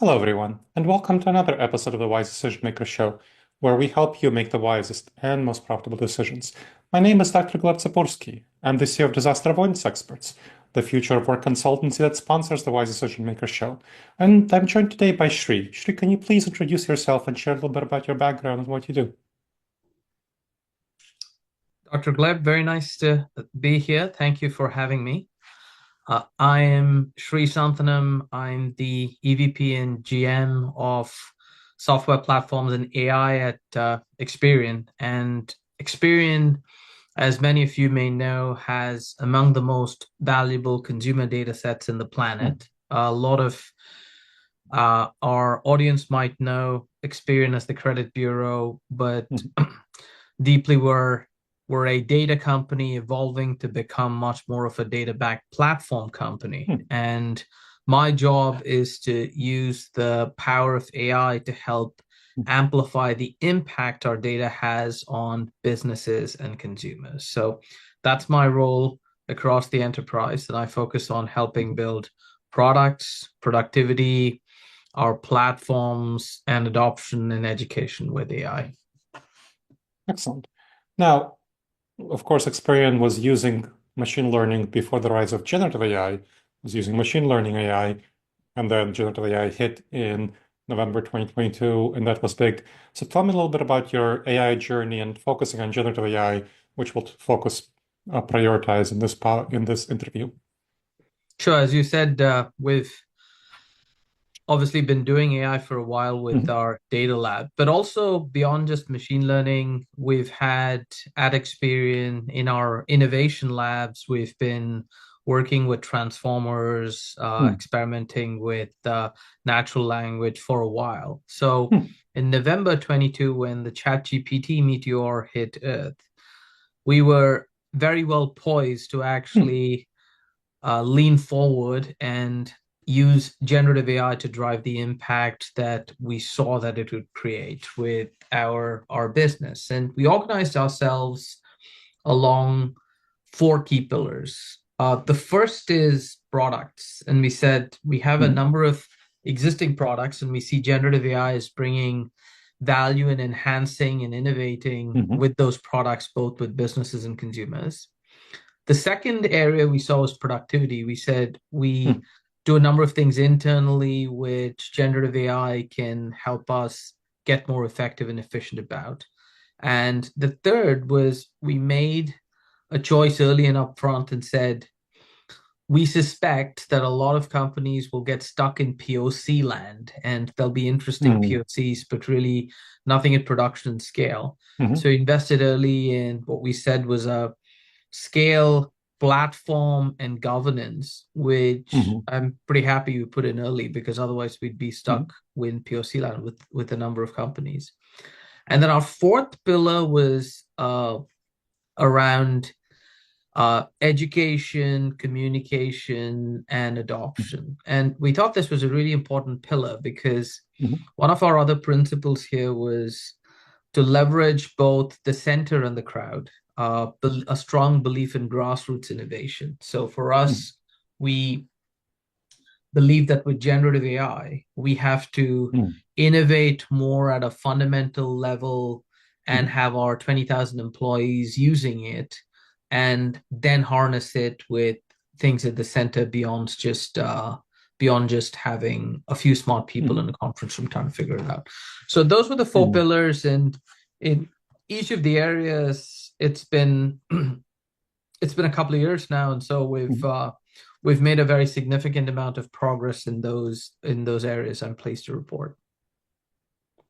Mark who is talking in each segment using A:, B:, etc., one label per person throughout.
A: Hello, everyone, and welcome to another episode of the Wise Decision Maker Show, where we help you make the wisest and most profitable decisions. My name is Dr. Gleb Tsipursky. I'm the CEO of Disaster Avoidance Experts, the future of work consultancy that sponsors the Wise Decision Maker Show. And I'm joined today by Shri. Shri, can you please introduce yourself and share a little bit about your background and what you do?
B: Dr. Gleb, very nice to be here. Thank you for having me. I am Shri Santhanam. I'm the EVP and GM of software platforms and AI at Experian. And Experian, as many of you may know, has among the most valuable consumer data sets in the planet. A lot of our audience might know Experian as the credit bureau, but deeply we're a data company evolving to become much more of a data-backed platform company. And my job is to use the power of AI to help amplify the impact our data has on businesses and consumers. So that's my role across the enterprise, and I focus on helping build products, productivity, our platforms, and adoption and education with AI.
A: Excellent. Now, of course, Experian was using machine learning before the rise of generative AI, was using machine learning AI, and then generative AI hit in November 2022, and that was big. So tell me a little bit about your AI journey and focusing on generative AI, which we'll prioritize in this interview.
B: Sure, as you said, we've obviously been doing AI for a while with our data lab, but also beyond just machine learning, we've had at Experian in our innovation labs, we've been working with transformers, experimenting with natural language for a while. So in November 22, when the ChatGPT meteor hit Earth, we were very well poised to actually lean forward and use generative AI to drive the impact that we saw that it would create with our business. And we organized ourselves along four key pillars. The first is products. And we said we have a number of existing products, and we see generative AI as bringing value and enhancing and innovating with those products, both with businesses and consumers. The second area we saw was productivity. We said we do a number of things internally which generative AI can help us get more effective and efficient about. And the third was we made a choice early and upfront and said, we suspect that a lot of companies will get stuck in POC land, and there'll be interesting POCs, but really nothing at production scale. So we invested early in what we said was a scale, platform, and governance, which I'm pretty happy we put in early, because otherwise we'd be stuck with POC land with a number of companies. And then our fourth pillar was around education, communication, and adoption. And we thought this was a really important pillar because one of our other principles here was to leverage both the center and the crowd. A strong belief in grassroots innovation. So for us, we believe that with generative AI, we have to innovate more at a fundamental level and have our 20,000 employees using it, and then harness it with things at the center beyond just having a few smart people in a conference room trying to figure it out. So those were the four pillars, and in each of the areas, it's been a couple of years now, and so we've made a very significant amount of progress in those areas. I'm pleased to report.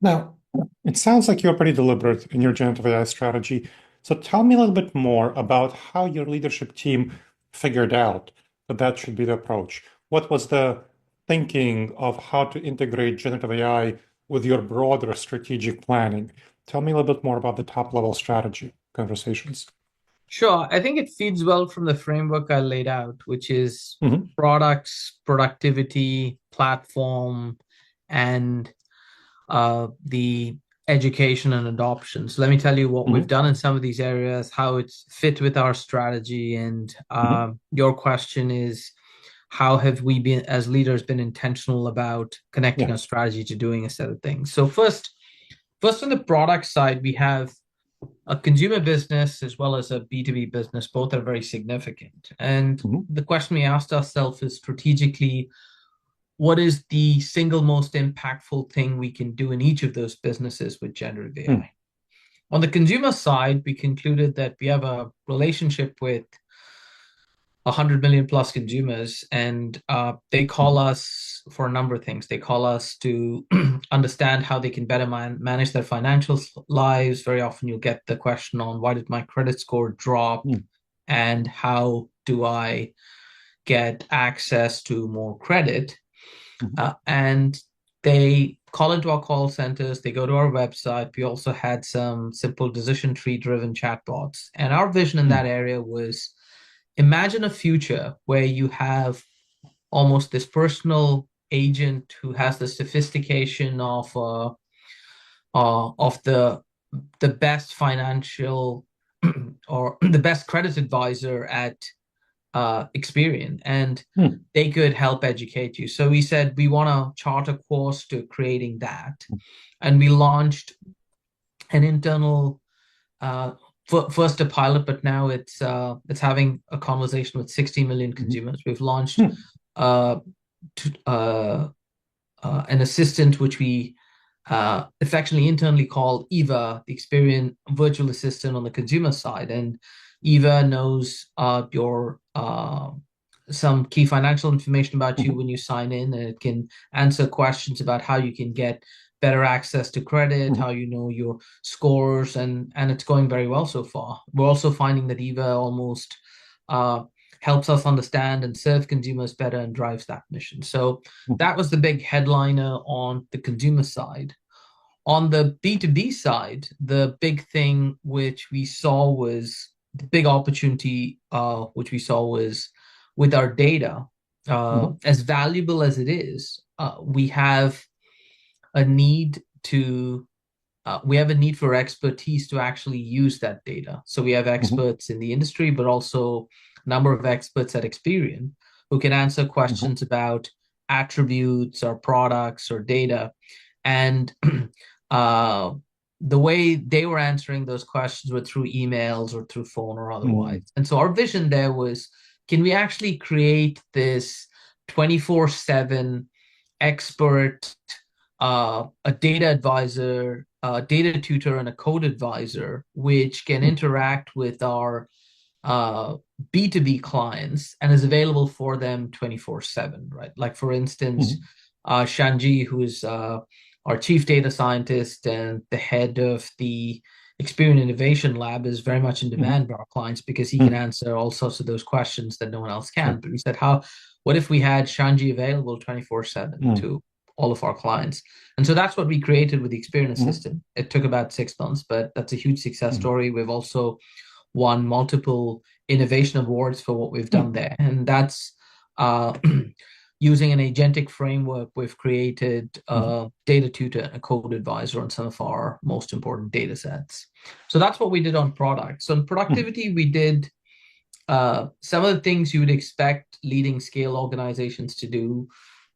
A: Now, it sounds like you're pretty deliberate in your generative AI strategy. So tell me a little bit more about how your leadership team figured out that that should be the approach. What was the thinking of how to integrate generative AI with your broader strategic planning? Tell me a little bit more about the top-level strategy conversations.
B: Sure. I think it feeds well from the framework I laid out, which is products, productivity, platform, and the education and adoption. So let me tell you what we've done in some of these areas, how it's fit with our strategy. And your question is, how have we been as leaders been intentional about connecting our strategy to doing a set of things. So first on the product side, we have a consumer business as well as a B2B business. Both are very significant. And the question we asked ourselves is strategically, what is the single most impactful thing we can do in each of those businesses with generative AI? On the consumer side, we concluded that we have a relationship with 100 million plus consumers, and they call us for a number of things. They call us to understand how they can better manage their financial lives. Very often you'll get the question on why did my credit score drop, and how do I get access to more credit? And they call into our call centers, they go to our website. We also had some simple decision tree driven chatbots. And our vision in that area was, imagine a future where you have almost this personal agent who has the sophistication of the best financial or the best credit advisor at Experian, and they could help educate you. So we said we want to chart a course to creating that, and we launched an internal first a pilot, but now it's having a conversation with 60 million consumers. We've launched an assistant which we affectionately internally call Eva, the Experian virtual assistant on the consumer side. And Eva knows your some key financial information about you when you sign in, and it can answer questions about how you can get better access to credit, how you know your scores, and it's going very well so far. We're also finding that Eva almost helps us understand and serve consumers better and drives that mission. So that was the big headliner on the consumer side. On the B2B side, the big thing which we saw was the big opportunity, which we saw was with our data. As valuable as it is, we have a need for expertise to actually use that data. So we have experts in the industry, but also a number of experts at Experian who can answer questions about attributes or products or data. And the way they were answering those questions were through emails or through phone or otherwise. And so our vision there was, can we actually create this 24/7 expert, a data advisor, a data tutor, and a code advisor, which can interact with our B2B clients and is available for them 24/7, right? Like, for instance, Shanji, who is our chief data scientist and the head of the Experian Innovation Lab, is very much in demand by our clients because he can answer all sorts of those questions that no one else can. But we said, what if we had Shanji available 24/7 to all of our clients? And so that's what we created with the Experian Assistant. It took about 6 months, but that's a huge success story. We've also won multiple innovation awards for what we've done there. And that's using an agentic framework. We've created a data tutor and a code advisor on some of our most important data sets. So that's what we did on product. So in productivity, we did some of the things you would expect leading scale organizations to do.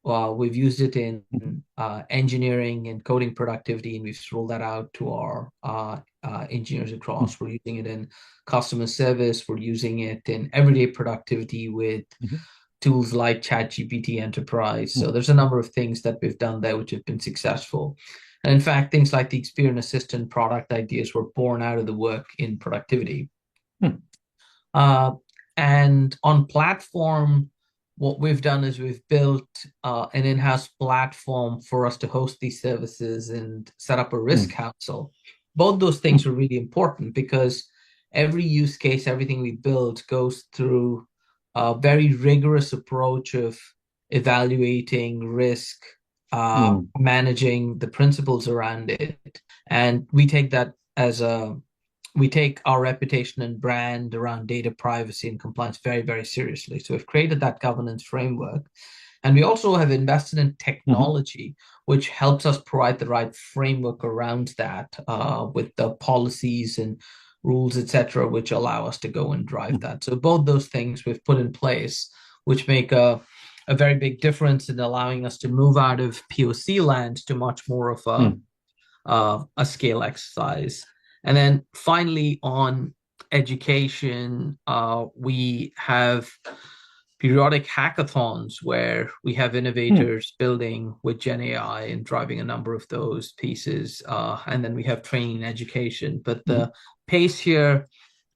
B: We've used it in engineering and coding productivity, and we've rolled that out to our engineers across. We're using it in customer service. We're using it in everyday productivity with tools like ChatGPT Enterprise. So there's a number of things that we've done there which have been successful. And in fact, things like the Experian Assistant product ideas were born out of the work in productivity. And on platform, what we've done is we've built an in-house platform for us to host these services and set up a risk council. Both those things are really important because every use case, everything we build goes through a very rigorous approach of evaluating risk, managing the principles around it. And we take that we take our reputation and brand around data privacy and compliance very, very seriously. So we've created that governance framework. And we also have invested in technology, which helps us provide the right framework around that with the policies and rules, etc., which allow us to go and drive that. So both those things we've put in place, which make a a very big difference in allowing us to move out of POC land to much more of a scale exercise. And then finally, on education, we have periodic hackathons where we have innovators building with Gen AI and driving a number of those pieces. And then we have training and education. But the pace here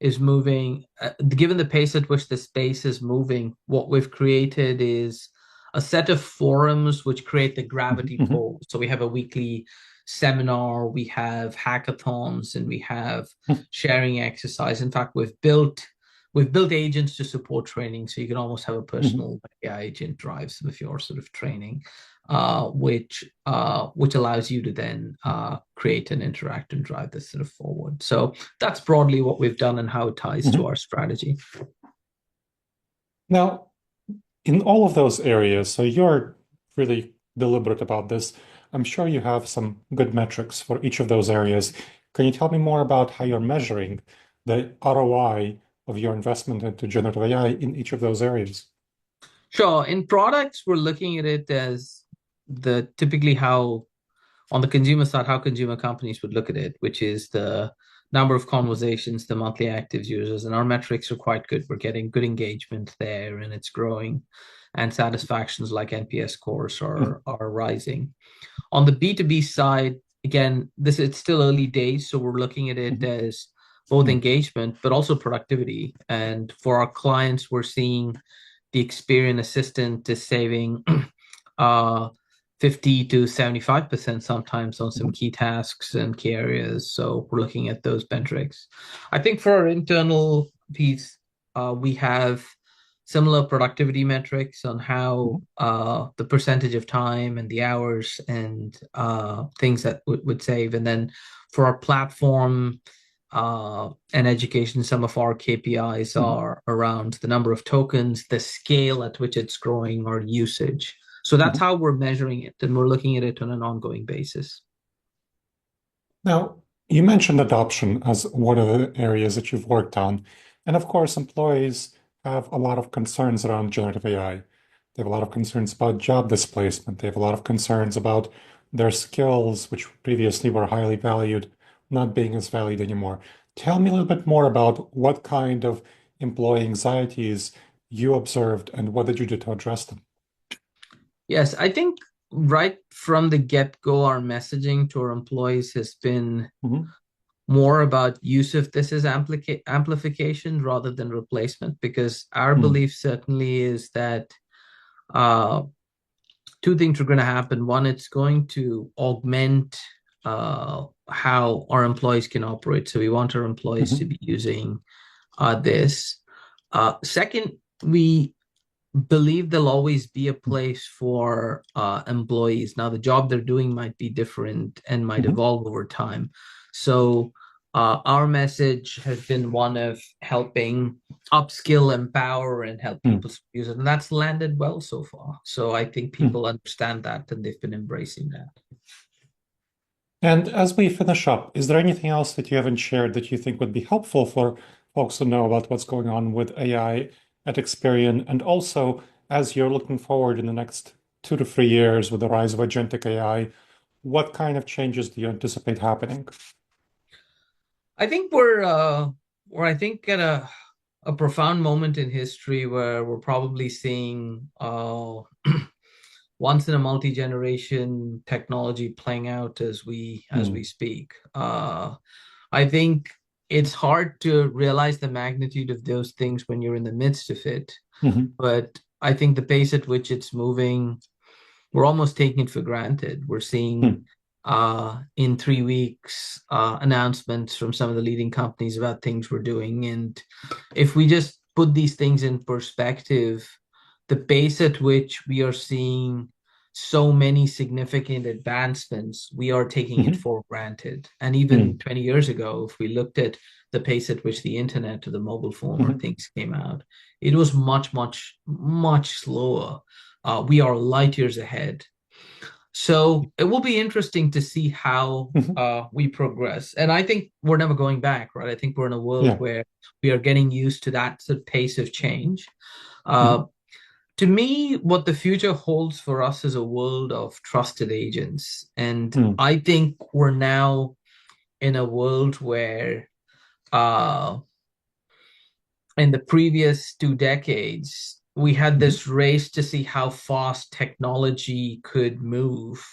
B: is moving. Given the pace at which the space is moving, what we've created is a set of forums which create the gravity pull. So we have a weekly seminar, we have hackathons, and we have sharing exercise. In fact, we've built agents to support training, so you can almost have a personal AI agent drive some of your sort of training, which allows you to then create and interact and drive this sort of forward. So that's broadly what we've done and how it ties to our strategy.
A: Now, in all of those areas, so you're really deliberate about this. I'm sure you have some good metrics for each of those areas. Can you tell me more about how you're measuring the ROI of your investment into generative AI in each of those areas?
B: Sure. In products, we're looking at it as typically how, on the consumer side, how consumer companies would look at it, which is the number of conversations, the monthly active users, and our metrics are quite good. We're getting good engagement there, and it's growing, and satisfactions like NPS scores are rising. On the B2B side, again, it's still early days, so we're looking at it as both engagement but also productivity. And for our clients, we're seeing the Experian assistant is saving 50 to 75% sometimes on some key tasks and key areas. So we're looking at those metrics. I think for our internal piece, we have similar productivity metrics on how the percentage of time and the hours and things that would save. And then for our platform and education, some of our KPIs are around the number of tokens, the scale at which it's growing, or usage. So that's how we're measuring it, and we're looking at it on an ongoing basis.
A: Now, you mentioned adoption as one of the areas that you've worked on. And of course, employees have a lot of concerns around generative AI. They have a lot of concerns about job displacement. They have a lot of concerns about their skills, which previously were highly valued, not being as valued anymore. Tell me a little bit more about what kind of employee anxieties you observed and what did you do to address them?
B: Yes, I think right from the get-go, our messaging to our employees has been more about use of this as amplification rather than replacement, because our belief certainly is that two things are going to happen. One, it's going to augment how our employees can operate. So we want our employees to be using this. Second, we believe there'll always be a place for employees. Now, the job they're doing might be different and might evolve over time. So our message has been one of helping upskill, empower, and help people use it. And that's landed well so far. So I think people understand that, and they've been embracing that.
A: And as we finish up, is there anything else that you haven't shared that you think would be helpful for folks to know about what's going on with AI at Experian? And also, as you're looking forward in the next 2 to 3 years with the rise of agentic AI, what kind of changes do you anticipate happening?
B: I think we're I think at a profound moment in history where we're probably seeing once in a multi-generation technology playing out as we speak. I think it's hard to realize the magnitude of those things when you're in the midst of it. But I think the pace at which it's moving, we're almost taking it for granted. We're seeing in 3 weeks announcements from some of the leading companies about things we're doing. And if we just put these things in perspective, the pace at which we are seeing so many significant advancements, we are taking it for granted. And even 20 years ago, if we looked at the pace at which the internet or the mobile phone or things came out, it was much, much, much slower. We are light years ahead. So it will be interesting to see how we progress. And I think we're never going back, right? I think we're in a world where we are getting used to that sort of pace of change. To me, what the future holds for us is a world of trusted agents. And
A: Hmm.
B: I think we're now in a world where uh, in the previous 2 decades, we had
A: Mhm.
B: this race to see how fast technology could move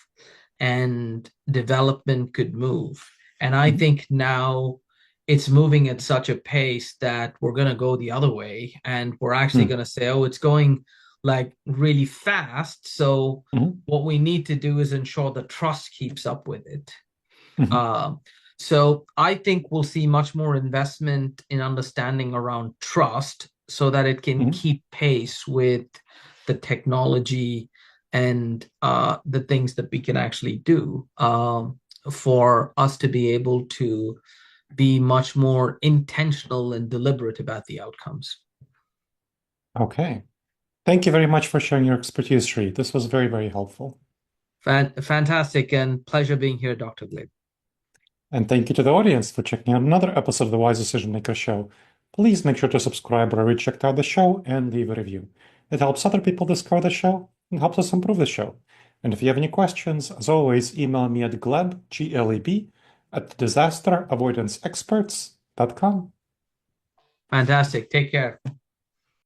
B: and development could move. And I
A: Mhm.
B: think now it's moving at such a pace that we're going to go the other way. And we're actually
A: Hmm.
B: going to say, oh, it's going like really fast. So
A: Mhm.
B: what we need to do is ensure the trust keeps up with it.
A: Mhm.
B: Um, so I think we'll see much more investment in understanding around trust so that it can
A: Mhm.
B: keep pace with the technology and the things that we can actually do for us to be able to be much more intentional and deliberate about the outcomes.
A: Okay. Thank you very much for sharing your expertise, Shri. This was very, very helpful.
B: Fantastic and pleasure being here, Dr. Gleb.
A: And thank you to the audience for checking out another episode of the Wise Decision Maker Show. Please make sure to subscribe wherever you checked out the show and leave a review. It helps other people discover the show and helps us improve the show. And if you have any questions, as always, email me at gleb, Gleb, at disasteravoidanceexperts.com.
B: Fantastic. Take care.